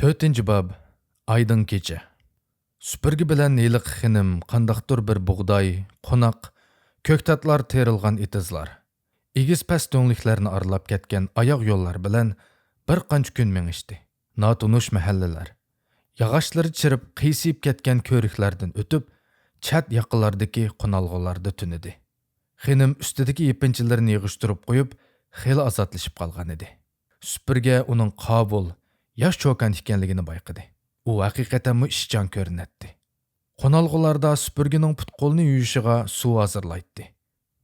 4-ci bab. Aydın kecha. Süpürgi bilan neliq xinim, qandaqdir bir bug'doy, qo'naq, ko'ktatlar terilgan etizlar. Egiz past do'ngliklarni aralab ketgan oyoq yo'llar bilan bir qancha kun mengishdi. Notunush mahallalar, yog'ochlari chirib qiysiyib ketgan ko'riklardan o'tib, chat yaqinlardagi qonalg'ularda tunidi. Xinim ustidagi yepinchilarni yig'ishtirib qo'yib, xeli azotlashib qolgan edi. Süpürge uning qabul, yosh cho'kan ekanligini bayqidi. U haqiqatan ishchan ko'rinatdi. Qonalg'ularda süpürgening put-qo'lni yuyishiga suv hozirlaydi.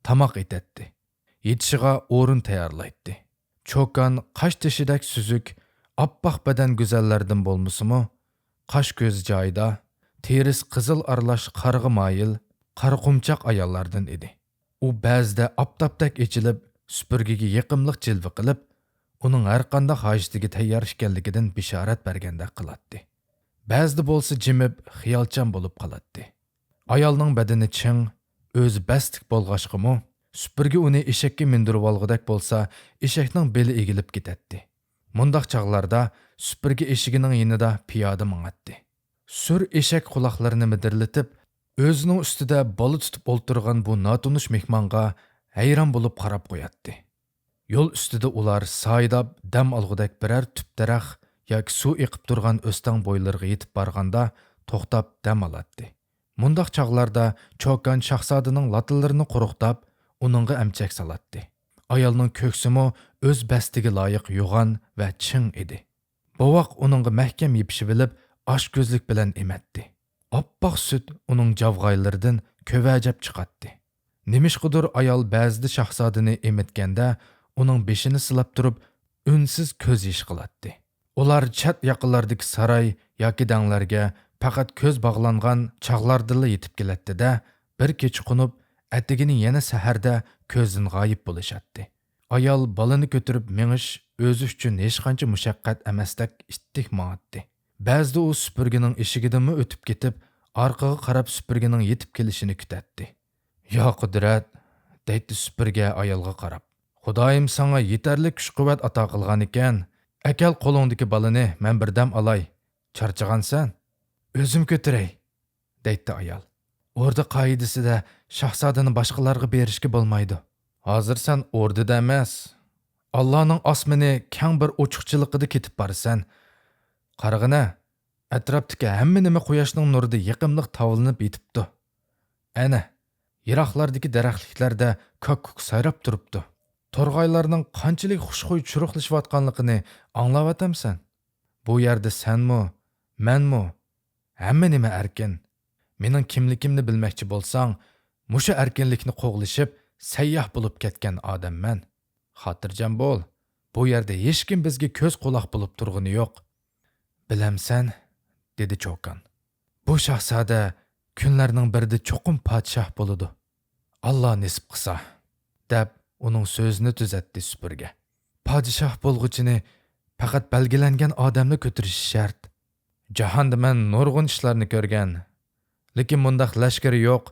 Tamoq etadi. Yetishiga o'rin tayyorlaydi. Cho'kan qosh tishidak suzuk, oppoq badan go'zallardan bo'lmasimi, qosh ko'z joyida, teris qizil aralash qarg'i moyil, qarqumchoq ayollardan edi. U ba'zida optopdak echilib, süpürgega yiqimliq jilva qilib, uning har qanday hojatiga tayyor ekanligidan bishorat bergandek qiladi. Ba'zida bo'lsa jimib, xiyolchan bo'lib qoladi. Ayolning badani ching, o'zi bastik bo'lg'ashqimi, süpürge uni eshakka mindirib olg'idek bo'lsa, eshakning beli egilib ketadi. Mundaq chog'larda süpürge eshigining yonida piyoda mang'atdi. Sur eshak quloqlarini midirlatib, o'zining ustida bola tutib o'ltirgan bu notunish mehmonga hayron bo'lib qarab qo'yadi. Yo'l ustida ular saydab dam olg'udek biror tüp daraxt yoki suv eqib turgan o'stang bo'ylariga yetib borganda to'xtab dam oladi. Mundaq chog'larda cho'kan shahzodaning latillarini quruqtab, uningga amchak soladi. Ayolning ko'ksimi o'z bastiga loyiq yo'g'on va ching edi. Bovoq uningga mahkam yepishib olib, osh ko'zlik bilan ematdi. Oppoq sut uning javg'aylaridan ko'vajab chiqatdi. Nimishqidir ayol ba'zida shahzodani emitganda uning beshini silab turib, unsiz ko'z yish qiladi. Ular chat yaqinlardagi saroy yoki danglarga faqat ko'z bog'langan chog'lardilla yetib keladi-da, bir kecha qunib, atigini yana saharda ko'zdan g'oyib bo'lishadi. Ayol balani ko'tarib mengish o'zi uchun hech qancha mushaqqat emasdek ittik ma'atdi. Ba'zida u süpürgening eshigidan o'tib ketib, orqaga qarab süpürgening yetib kelishini kutadi. "Ya qudrat", deydi süpürge ayolga qarab. "Xudoyim sana yetarli kuch-quvvat ato qilgan ekan. Akal qo'lingdagi balani men birdam olay. Charchagansan? O'zim ko'taray", deydi ayol. "Orda qoidasida shahzodani boshqalarga berishga bo'lmaydi. Hozir sen ordida emas. Allohning osmoni keng bir ochiqchiligida ketib borsan. Qarag'ina, atrofdagi hamma nima quyoshning nurida yiqimliq tovlanib yetibdi. Ana, yiroqlardagi daraxtliklarda ko'k sayrab turibdi. Torg'aylarning qanchalik xushxuy churuqlashayotganligini anglayotamsan. Bu yerda senmi, menmi, hamma nima erkin. Mening kimligimni bilmoqchi bo'lsang, musha erkinlikni qo'g'lishib, sayyoh bo'lib ketgan odamman. Xotirjam bo'l. Bu yerda hech kim bizga ko'z quloq bo'lib turg'ini yo'q. Bilamsan, dedi cho'kan. Bu shahzoda kunlarning birida cho'qim podshoh bo'ladi. Alloh nasib qilsa, deb uning so'zini tuzatdi süpürge. Podshoh bo'lg'uchini faqat belgilangan odamni ko'tarish shart. Jahonda men nurg'un ishlarni ko'rgan, lekin mundaq lashkari yo'q,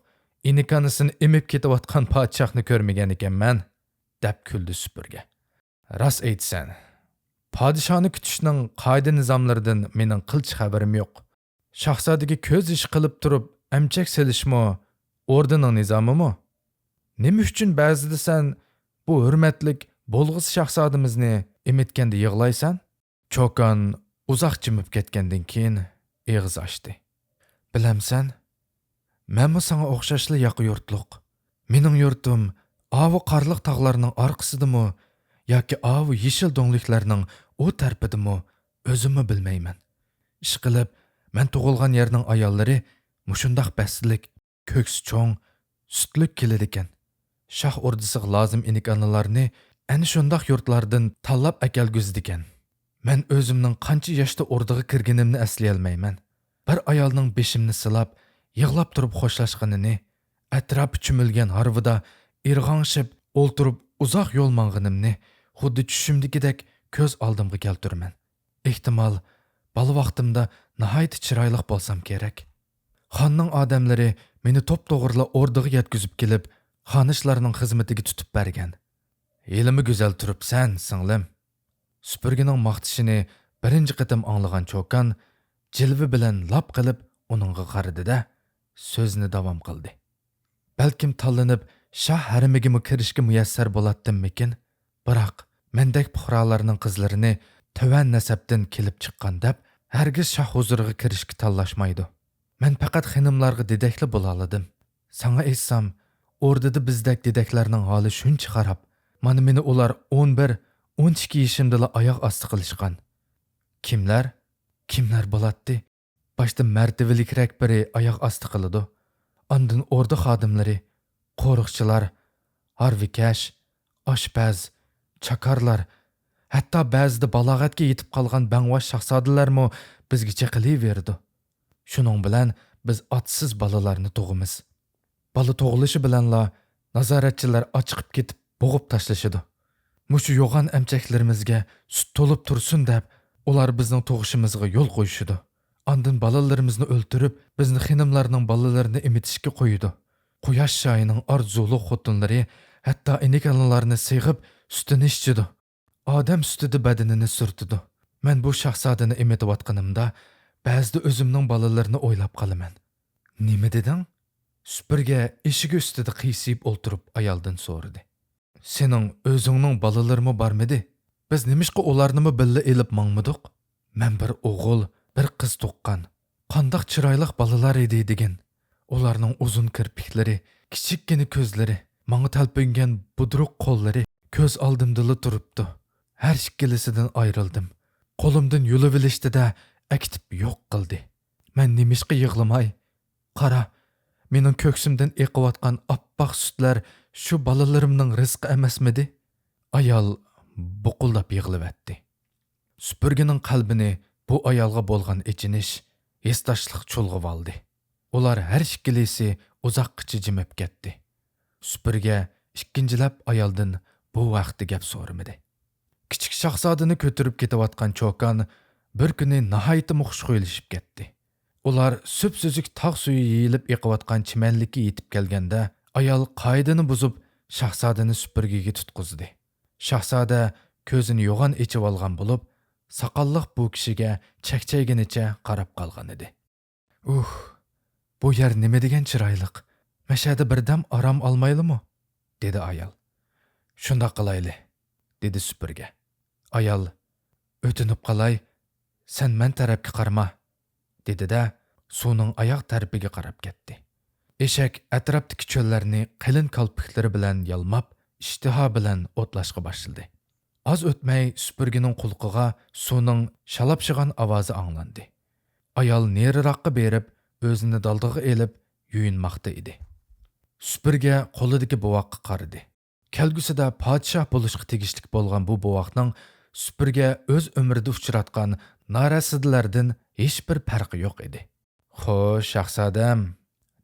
inikanisini emib ketayotgan podshohni ko'rmagan ekanman, deb kuldi süpürge. Rost aytsan, podshohni kutishning qoida nizomlaridan mening qilch xabarim yo'q. Shahzodaga ko'z ish qilib turib, amchak selishmi, ordining nizomimi? Nima uchun ba'zida sen bu hurmatlik bo'lg'is shahzodamizni emitganda yig'laysan? Cho'kan uzoq jimib ketgandan keyin og'iz ochdi. Bilamsan, menmi sana o'xshashli yoqi yurtliq. Mening yurtim ovi qorliq tog'larning orqasidami yoki ovi yeshil do'ngliklarning u tarpidimi, o'zimmi bilmayman. Ishqilib, men tug'ilgan yerning ayollari mushundoq baslik, ko'ks cho'ng, sutlik keladi ekan. Shoh ordisiga lozim inikanlarni ana shundoq yurtlardan tanlab akelguzdi ekan. Men o'zimning qancha yoshda ordiga kirganimni eslay olmayman. Bir ayolning beshimni silab, yig'lab turib xo'shlashganini, atrofi chumilgan harvida irg'anshib o'ltirib uzoq yo'l mang'inimni xuddi tushimdagidek ko'z oldimga keltiraman. Ehtimol, bola vaqtimda nihoyat chiroyli bo'lsam kerak. Xonning odamlari meni to'p-to'g'rila ordiga yetkazib kelib, xonishlarning xizmatiga tutib bergan. "Elimi go'zal turibsan, singlim." Süpürgening maqtishini birinchi qitim anglagan Çokan jilvi bilan lap qilib uningga qaradi-da, so'zni davom qildi. Balkim tanlanib shah haramiga kirishga muyassar bo'latdimmikin, biroq mendek puhrolarning qizlarini tuvan nasabdan kelib chiqqan deb hargiz shah huzuriga kirishga tanlashmaydi. Men faqat xonimlarga dedakli bo'la oldim. Sana aytsam, o'rdada bizdek dedaklarning holi shuncha qarab, mana meni ular 11-12 yoshimda oyoq osti qilishgan. Kimlar bo'ladi? Başta mərtəbəlikrak biri oyoq osti qiladi. Ondan orda xodimlari, qo'riqchilar, harvikash, oshpaz, chakarlar, hatto ba'zida balog'atga yetib qolgan bangvosh shahzodalarmi bizgacha qilaverdi. Shuning bilan biz otsiz balalarni tug'imiz. Bola tug'ilishi bilanla nazoratchilar ochiqib ketib bo'g'ib tashlashadi. Mushu yo'g'on amchaklarimizga sut to'lib tursin deb, ular bizning tug'ishimizga yo'l qo'yishadi. Ondan balalarimizni o'ltirib, bizni xonimlarning balalarini emitishga qo'ydi. Quyosh shoyining orzuli xotinlari hatto inikanlarni sig'ib sutini ichdi. Odam sutida badanini surtidi. Men bu shahzodani emitayotganimda ba'zida o'zimning balalarini o'ylab qolaman. Nima deding? Supurga eshik ustida qiysib o'ltirib ayoldan so'radi. Sening o'zingning balalarimi bormidi? Biz nimishqa ularnimi billa elib mangmidiq? Men bir o'g'il, bir qiz tuqqan. Qandoq chiroyli balalar edi degan. Ularning uzun kirpiklari, kichikkina ko'zlari, menga talpingan budruq qo'llari ko'z oldimda turibdi. Har ikkilisidan ayrildim. Qo'limdan yulib ilishdi-da, akitib yo'q qildi. Men nimishqa yig'lamay, qara, mening ko'ksimdan eqiyotgan oppoq sutlar shu balalarimning rizqi emasmidi? Ayol buqullab yig'lavatdi. Supurgining qalbini bu ayolga bo'lgan ichinish, esdashlik chulg'ib oldi. Ular har ikkilisi uzoqqa jimib ketdi. Supurga ikkinchilab ayoldan bu vaqtda gap so'ramadi. Kichik shahzodani ko'tarib ketayotgan Çokan bir kuni nihoyat xushxo'ylashib ketdi. Ular süp-süzük tog' suyi yeyilib eqiyotgan chimanlikka yetib kelganda, ayol qoidani buzib shahzodani supurgiga tutqizdi. Shahzoda ko'zini yo'g'on ichib olgan bo'lib, soqolliq bu kishiga chakchayginicha qarab qolgan edi. Bu yer nima degan chiroyliq? Mashada birdam orom olmaylimi? dedi ayol. Shundoq qilayli, dedi supurga. Ayol, o'tinib qolay, sen men tarafga qarama, dedi-da, suvning oyoq tarafiga qarab ketdi. Eshak atrofdagi cho'llarni qalin qalpiqlari bilan yalmab, ishtiho bilan o'tlashga boshladi. Az o'tmay supurgining qulqiga suvning shalapshig'an ovozi anglandi. Ayol neriroqqa berib, o'zini daldiga elib, yuyinmoqda edi. Supurga qo'lidagi buvoqqa qaradi. Kelgusida podshoh bo'lishga tegishli bo'lgan bu buvoqning supurga o'z umrida uchratgan norasidalardan hech bir farqi yo'q edi. "Xo'sh, shahzodam",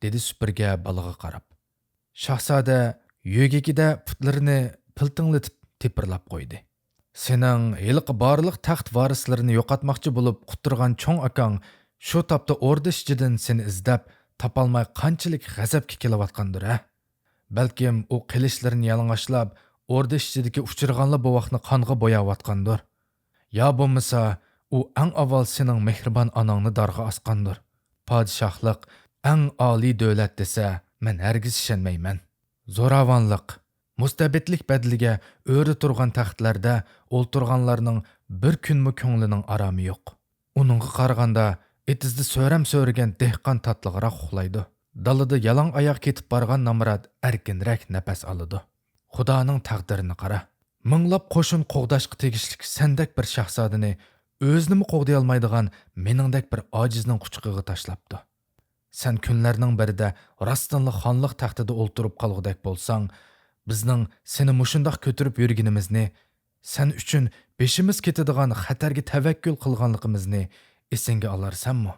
dedi supurga baliga qarab. Shahzoda yo'gigida putlarini piltinglatib tepirlab qo'ydi. "Sening yilqi barliq taxt varislarini yo'qotmoqchi bo'lib quturgan cho'ng akang shu topda o'rda ichidan seni izlab topolmay qanchalik g'azabga kelayotgandir, a? Balkim u qilishlarini yalang'ochlab, o'rda ichidagi uchirganli buvoqni qonga bo'yayotgandir. Yo bo'lmasa, u eng avval sening mehribon onangni darga osgandir. Podshohlik eng oliy davlat desa, men hargiz ishonmayman. Zo'ravonlik, mustabidlik badliga o'ri turgan taxtlarda o'ltirganlarning bir kunmi ko'nglining aromi yo'q. Uningga qaraganda etizda so'ram so'ragan dehqon tatliqroq uxlaydi. Dalada yalang oyoq ketib borgan namrad erkinrak nafas oladi. Xudoning taqdirini qara. Minglab qo'shin qo'g'dashga tegishlik sendek bir shahzodani o'zini qo'g'day olmaydigan meningdek bir ojizning quchqiga tashlabdi. Sen kunlarning birida rostdanli xonlik taxtida o'ltirib qolgudek bo'lsang, bizning seni mushundoq ko'tirib yurganimizni, sen uchun beshimiz ketadigan xatarga tavakkul qilganligimizni esingga olarsanmi?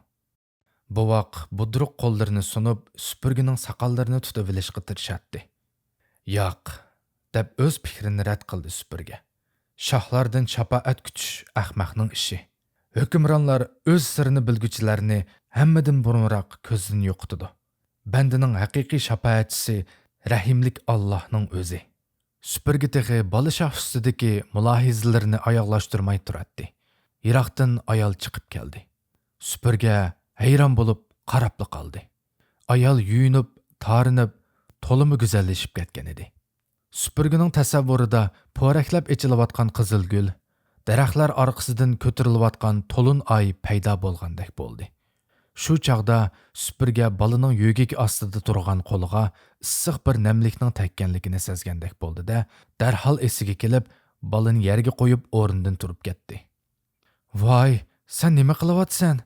Buvoq budruq qo'llarini sunib, supurgining soqollarini tutib olishga tirishadi. "Yo'q", deb o'z fikrini rad qildi supurga. Shohlardan shafoat kutish ahmoqning ishi. Hukmronlar o'z sirini bilguchilarni hammadan burunroq ko'zdan yo'qotadi. Bandining haqiqiy shafoatchisi rahimlik Allohning o'zi. Supurgi texi bola shoh ustidagi mulohizalarini oyoqlashtirmay turadi. Yiroqdan ayol chiqib keldi. Supurga hayron bo'lib qarabli qoldi. Ayol yuyinib, tarinib, to'limi go'zallashib ketgan edi. Supurgining tasavvurida po'raklab echilayotgan qizil gul, daraxtlar orqasidan ko'tarilayotgan to'lin oy paydo bo'lgandek bo'ldi. Shu chaqda supurga balining yo'gik ostida turgan qo'liga issiq bir namlikning tekkanligini sezgandek bo'ldi-da, darhol esiga kelib, balini yerga qo'yib o'rnidan turib ketdi. "Voy, sen nima qilyapsan?"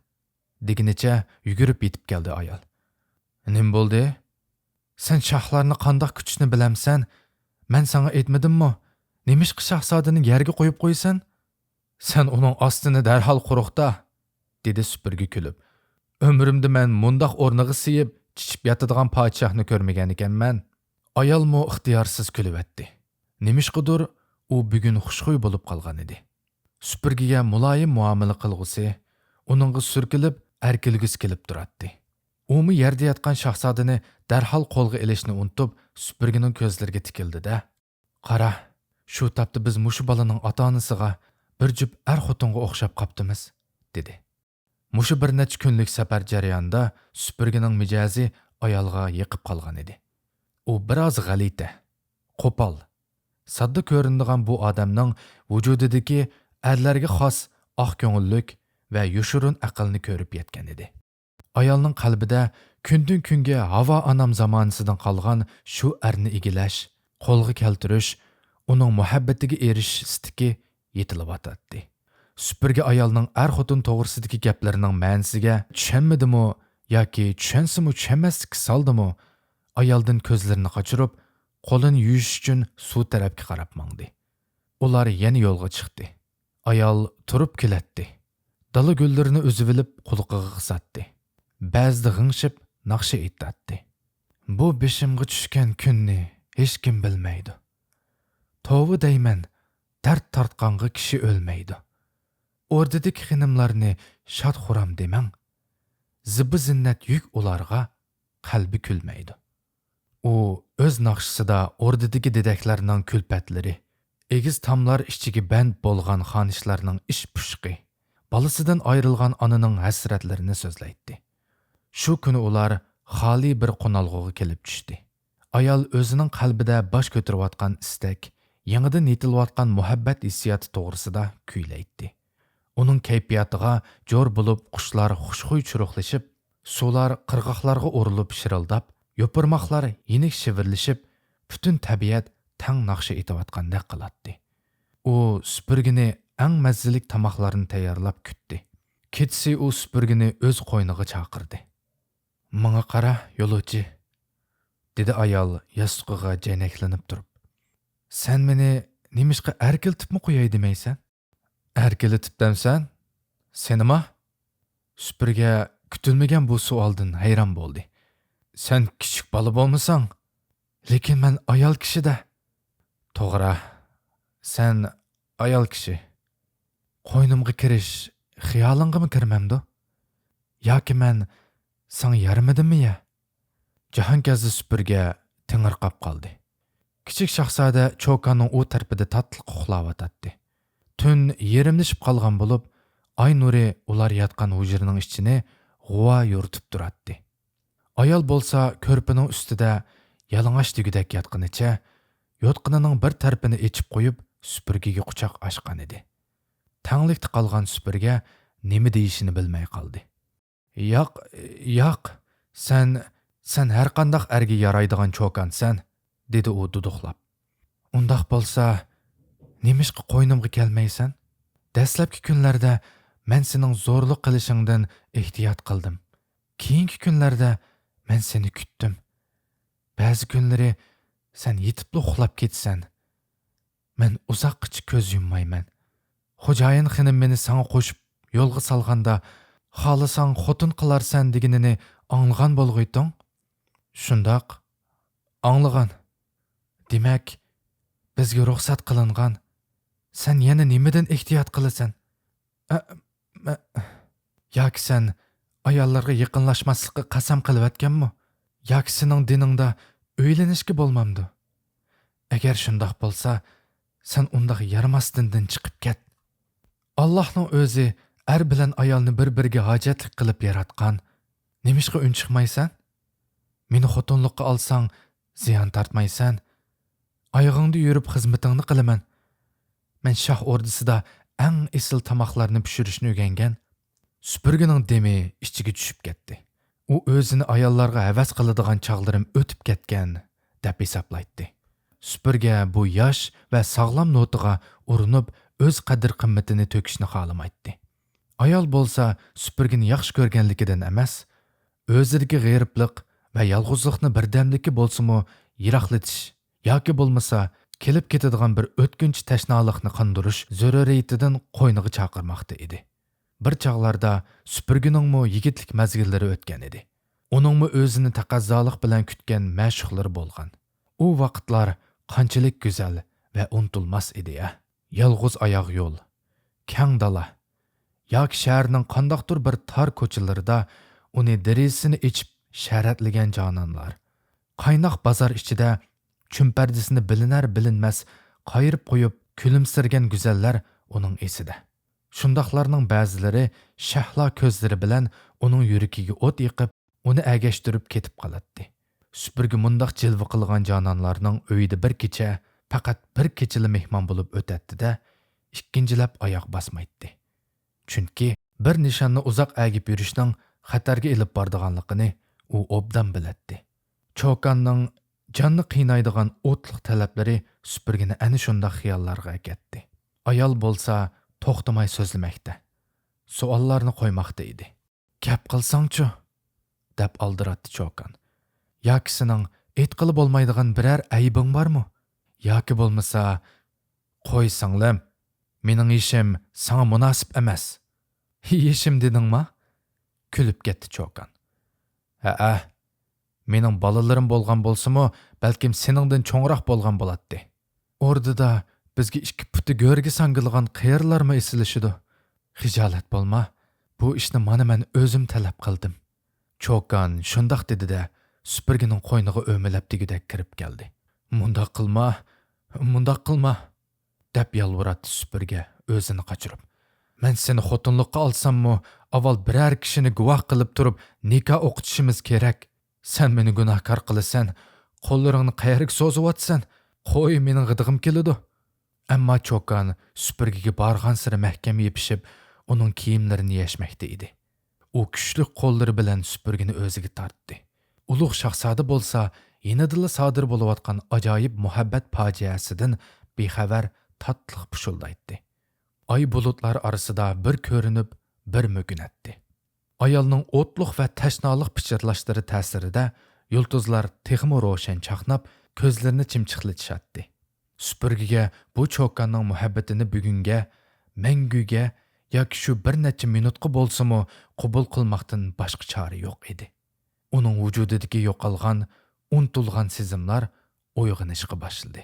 deginicha yugurib yetib keldi ayol. "Nim bo'ldi? Sen shoxlarni qandoq kuchishni bilamsan? Men sana aytmadimmi? Nemishqa shahzodani yerga qo'yib qo'ysan? Sen uning ostini darhol quruqda", dedi supurgi kulib. "Ömrümde men mundaq o'rniga siyib, chichib yotadigan podshohni ko'rmagan ekanman." Ayol mo ixtiyorsiz kulib etdi. Nemishqidir u bugun xushxuy bo'lib qolgan edi. Supurgiga muloyim muomala qilg'usi, uningga surkilib, erkilgisi kelib turardi. Umi yerda yotgan shahzodani darhol qo'lga ilishni unutib, supurgining ko'zlariga tikildi-da. "Qara, shu topda biz mushu balaning ota-onasiga bir jup xotinga o'xshab qoptimiz", dedi. Mushu bir necha kunlik safar jarayonida supurgining mijozi ayolga yiqib qolgan edi. U biroz g'alita, qo'pol, sodda ko'rinadigan bu odamning vujudidagi erlarga xos oq ko'ngillik va yushurun aqlni ko'rib yetgan edi. Ayolning qalbida kundan kunga havo onam zamonasidan qolgan shu erni egilash, qo'lga keltirish, uning muhabbatiga erishish istiki yetilayotdi. Supurgi ayolning xotin to'g'risidagi gaplarining ma'nosiga tushunmadimi yoki tushunsimu tushunmaslik soldimi, ayoldan ko'zlarini qochirib, qo'lini yuvish uchun suv tarafga qarab mangdi. Ular yana yo'lga chiqdi. Ayol turib kelatdi. Dala gullarini uzib olib quloqiga qisatdi. Ba'zida g'ingshib naqsha aytdi. "Bu beshimga tushgan kunni hech kim bilmaydi. To'g'ri deyman, dard tortqanga kishi o'lmaydi. O'rdadagi xinimlarni shod-xuram demang. Zibi zinnat yuk ularga, qalbi kulmaydi." U o'z naqshisida o'rdadagi dedaklarning kulpatlari, egiz tamlar ichiga band bo'lgan xonishlarning ish pushqi, balasidan ayrilgan onaning hasratlarini so'zlaydi. Shu kuni ular xoli bir qonalg'uga kelib tushdi. Ayol o'zining qalbida bosh ko'tarayotgan istak, yangidan yetilayotgan muhabbat hissiyoti to'g'risida kuylaydi. Uning kayfiyatiga jo'r bo'lib qushlar xushxuy churuqlashib, suvlar qirg'oqlarga o'rilib shirildab, yo'pirmoqlar yenik shivirlashib, butun tabiat tang naqsha etayotgandek qiladi. U supurgini eng mazzilik tamoqlarni tayyorlab kutdi. Ketsi u supurgini o'z qo'yniga chaqirdi. "Menga qara, yo'lovchi", dedi ayol yostiqiga jaynaklanib turib. "Sen meni nemishqa erkiltibmi qo'yay demaysan?" "Erkiltib demsan? Senima?" Supurga kutilmagan bu savoldan hayron bo'ldi. "Sen kichik bola bo'lmasang, lekin men ayol kishi-da." "To'g'ri, sen ayol kishi. Qo'ynimga kirish xiyolingga kirmamdi? Yoki men sana yarmadimmi ya?" Jahongazli supurga tingirqab qoldi. Kichik shahzoda cho'konning u tarafida tatli uxlayotdi. Tun yerimlashib qolgan bo'lib, ay nuri ular yotgan hujraning ichini g'uva yo'ritib turardi. Ayol bo'lsa ko'rpining ustida yalang'och degudek yotganicha, yotqinining bir tarafini echib qo'yib, supurgiga quchoq ochgan edi. Tanglikda qolgan supurga nima deyishini bilmay qoldi. Yo'q, sen har qanday erga yaraydigan cho'konsan", dedi u duduqlab. "Undaq bo'lsa, nemishqa qo'ynimga kelmaysan? Dastlabki kunlarda men sening zo'rlik qilishingdan ehtiyot qildim. Keyingi kunlarda men seni kutdim. Ba'zi kunlari sen yetib uxlab ketsan. Men uzoqqacha ko'z yummayman. Xo'jayin xinim meni sana qo'shib yo'lga solganda, xohlasang xotin qilarsan deganini anglagan bo'lg'ayding?" "Shundoq, anglagan. Demak, bizga ruxsat qilingan. Sen yana nimadan ehtiyot qilasan? Yoki sen ayollarga yaqinlashmaslikka qasam qilayotganmi? Yoki sening diningda uylanishga bo'lmamdi? Agar shundoq bo'lsa, sen undaq yaramasdindan chiqib ket." Allohning o'zi er bilan ayolni bir-biriga hojatlik qilib yaratgan. Nimishqa un chiqmaysan? Meni xotinlikqa olsang, ziyon tortmaysan. Oyog'ingda yurib xizmatingni qilaman. Men shoh o'rdisida eng esil tamoqlarni pishirishni o'rgangan. Supurgining demi ichiga tushib ketdi. U o'zini ayollarga havas qiladigan chog'larim o'tib ketgan deb hisoblaydi. Supurga bu yosh va sog'lom notiga urinib o'z qadr-qimmatini to'kishni xohlamaydi. Ayol bo'lsa, supurgini yaxshi ko'rganligidan emas, o'zidagi g'ayribliq va yolg'izlikni birdamligi bo'lsa-mu yiroqlatish yoki bo'lmasa kelib ketadigan bir o'tkinchi tashnolikni qindirish zaruriyatidan qo'yniga chaqirmoqda edi. Bir chog'larda supurginingmi yigitlik mazgillari o'tgan edi. Uningmi o'zini taqazzolik bilan kutgan ma'shuqlari bo'lgan. U vaqtlar qanchalik go'zal va unutilmas edi-ya. Yolg'iz oyoq yo'l, kang dala yoki shaharning qandoqdir bir tor ko'chalarida uni derazasini ichib sharatlagan jononlar. Qaynoq bozor ichida chumpardisini bilinar-bilinmas qayirib qo'yib kulimsirgan go'zallar uning esida. Shundoqlarning ba'zilari shahlo ko'zlari bilan uning yuragiga o't yiqib, uni agashtirib ketib qoladi. Supurgi mundoq jilva qilgan jononlarning uyida bir kecha, faqat bir kechali mehmon bo'lib o'tadi-da, ikkinchilab oyoq bosmaydi. Chunki bir nishonni uzoq agib yurishning xatarga ilib bordiganligini u obdan biladi. Chokanning jonni qiynaydigan o'tliq talablari supurgini ana shunday xiyollarga akatdi. Ayol bo'lsa to'xtamay so'zlamoqda. Savollarni qo'ymoqda edi. "Gap qilsang-chi?" deb aldiratdi Chokan. "Yoki sening aytqili bo'lmaydigan biror aybing bormi? Yoki bo'lmasa, qo'y singlim, mening ishim sana munosib emas." "Ishim dedingmi?" kulib ketdi Chokan. "Ha, mening bolalarim bo'lgan bo'lsa-mu, balkim seningdan cho'ngroq bo'lgan bo'ladi. O'rdida bizga 2 puti go'rga sangilgan qayerlarmi esilishidi? Xijolat bo'lma. Bu ishni mana men o'zim talab qildim." Chokan shundoq dedi-da, supurgining qo'yniga o'milab degidek kirib keldi. "Mundoq qilma" deb yalvaradi supurga o'zini qochirib. "Men seni xotinlikqa olsam-mu, avval biror kishini guvoh qilib turib nikoh o'qitishimiz kerak. Sen meni gunohkor qilasan, qo'llaringni qayerga so'zyapsan? Qo'y, mening g'idig'im keladi." Ammo Chokan supurgiga borgan sari mahkam yepishib, uning kiyimlarini yashmoqda edi. U kuchli qo'llari bilan supurgini o'ziga tortdi. Ulug' shahzoda bo'lsa, yenidilla sodir bo'layotgan ajoyib muhabbat fojiasidan bexabar tatliq pushullaydi. Ay bulutlar orasida bir ko'rinib, bir mugunatdi. Ayolning o'tliq va tashnolik pichirlashlari ta'sirida yulduzlar texmo ro'shan chaqnab, ko'zlarini chimchiqlatishatdi. Supurgiga bu Chokanning muhabbatini bugunga, manguga yoki shu bir necha minutga bo'lsa-mu qabul qilmoqdan boshqa chora yo'q edi. Uning vujudidagi yo'qolgan, unutilgan sezimlar uyg'onishga boshladi.